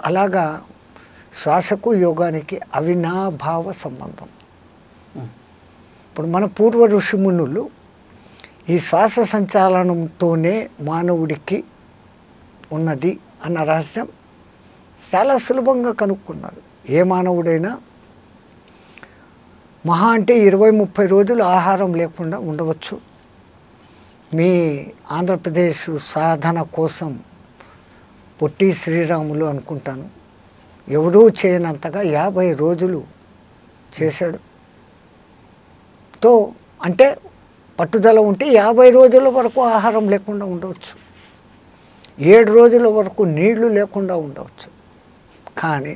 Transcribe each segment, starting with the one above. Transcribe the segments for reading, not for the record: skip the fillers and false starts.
అలాగా శ్వాసకు యోగానికి అవినాభావ సంబంధం. ఇప్పుడు మన పూర్వ ఋషిమునులు ఈ శ్వాస సంచాలనంతోనే మానవుడికి ఉన్నది అన్న రహస్యం చాలా సులభంగా కనుక్కున్నారు. ఏ మానవుడైనా మహా అంటే 20-30 రోజులు ఆహారం లేకుండా ఉండవచ్చు. మీ ఆంధ్రప్రదేశ్ సాధన కోసం పొట్టి శ్రీరాములు అనుకుంటాను ఎవరూ చేయనంతగా 50 రోజులు చేశాడు. అంటే పట్టుదల ఉంటే 50 రోజుల వరకు ఆహారం లేకుండా ఉండవచ్చు, 7 రోజుల వరకు నీళ్లు లేకుండా ఉండవచ్చు. కానీ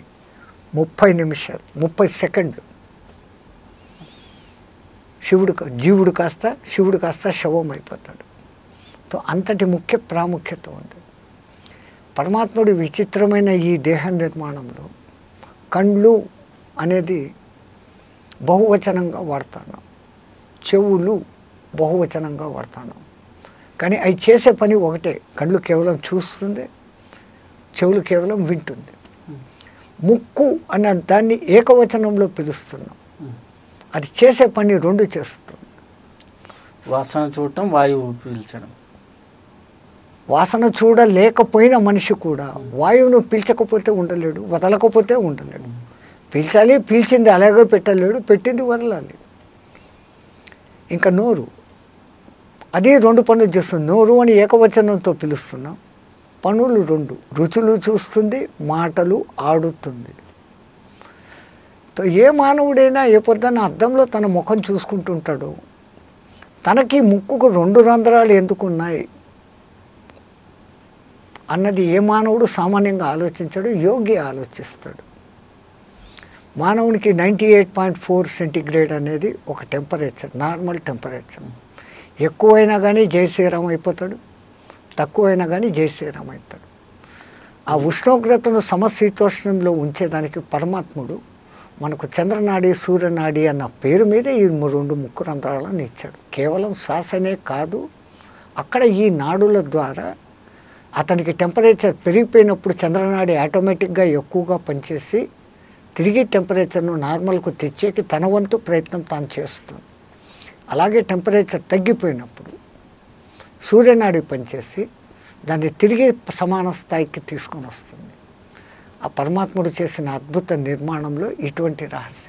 30 నిమిషాలు 30 సెకండ్లు జీవుడు కాస్త శవం అయిపోతాడు. అంతటి ముఖ్య ప్రాముఖ్యత ఉంది. పరమాత్ముడి విచిత్రమైన ఈ దేహ నిర్మాణంలో కళ్ళు అనేది బహువచనంగా వాడుతున్నాం, చెవులు బహువచనంగా వాడుతున్నాం. కానీ అవి చేసే పని ఒకటే. కళ్ళు కేవలం చూస్తుంది, చెవులు కేవలం వింటుంది. ముక్కు అన్న దాన్ని ఏకవచనంలో పిలుస్తున్నాం, అది చేసే పని 2 చేస్తుంది. వాసన చూడటం, వాయువు పీల్చడం. వాసన చూడలేకపోయిన మనిషి కూడా వాయువును పీల్చకపోతే ఉండలేడు, వదలకపోతే ఉండలేడు. పీల్చాలి, పీల్చింది అలాగే పెట్టలేడు, పెట్టింది వదలాలి. ఇంకా నోరు, అది 2 పనులు చేస్తుంది. నోరు అని ఏకవచనంతో పిలుస్తున్నాం, పనులు 2, రుచులు చూస్తుంది, మాటలు ఆడుతుంది. ఏ మానవుడైనా ఏ పొద్దున్న అద్దంలో తన ముఖం చూసుకుంటుంటాడో తనకి ముక్కుకు 2 రంధ్రాలు ఎందుకున్నాయి అన్నది ఏ మానవుడు సామాన్యంగా ఆలోచించాడు, యోగి ఆలోచిస్తాడు. మానవునికి 98.4 సెంటీగ్రేడ్ అనేది ఒక టెంపరేచర్, నార్మల్ టెంపరేచర్. ఎక్కువైనా కానీ జై శ్రీరామ్ అయిపోతాడు, తక్కువైనా కానీ జై శ్రీరామ్ అవుతాడు. ఆ ఉష్ణోగ్రతను సమశీతోష్ణంలో ఉంచేదానికి పరమాత్ముడు మనకు చంద్రనాడి సూర్యనాడి అన్న పేరు మీద ఈ 2 ముక్కు రంధ్రాలను ఇచ్చాడు. కేవలం శ్వాసనే కాదు, అక్కడ ఈ నాడుల ద్వారా అతనికి టెంపరేచర్ పెరిగిపోయినప్పుడు చంద్రనాడి ఆటోమేటిక్గా ఎక్కువగా పనిచేసి తిరిగి టెంపరేచర్ను నార్మల్కు తెచ్చేకి తన వంతు ప్రయత్నం తాను చేస్తుంది. అలాగే టెంపరేచర్ తగ్గిపోయినప్పుడు సూర్యనాడి పనిచేసి దాన్ని తిరిగి సమాన స్థాయికి తీసుకొని వస్తుంది. ఆ పరమాత్ముడు చేసిన అద్భుత నిర్మాణంలో ఇటువంటి రహస్యం.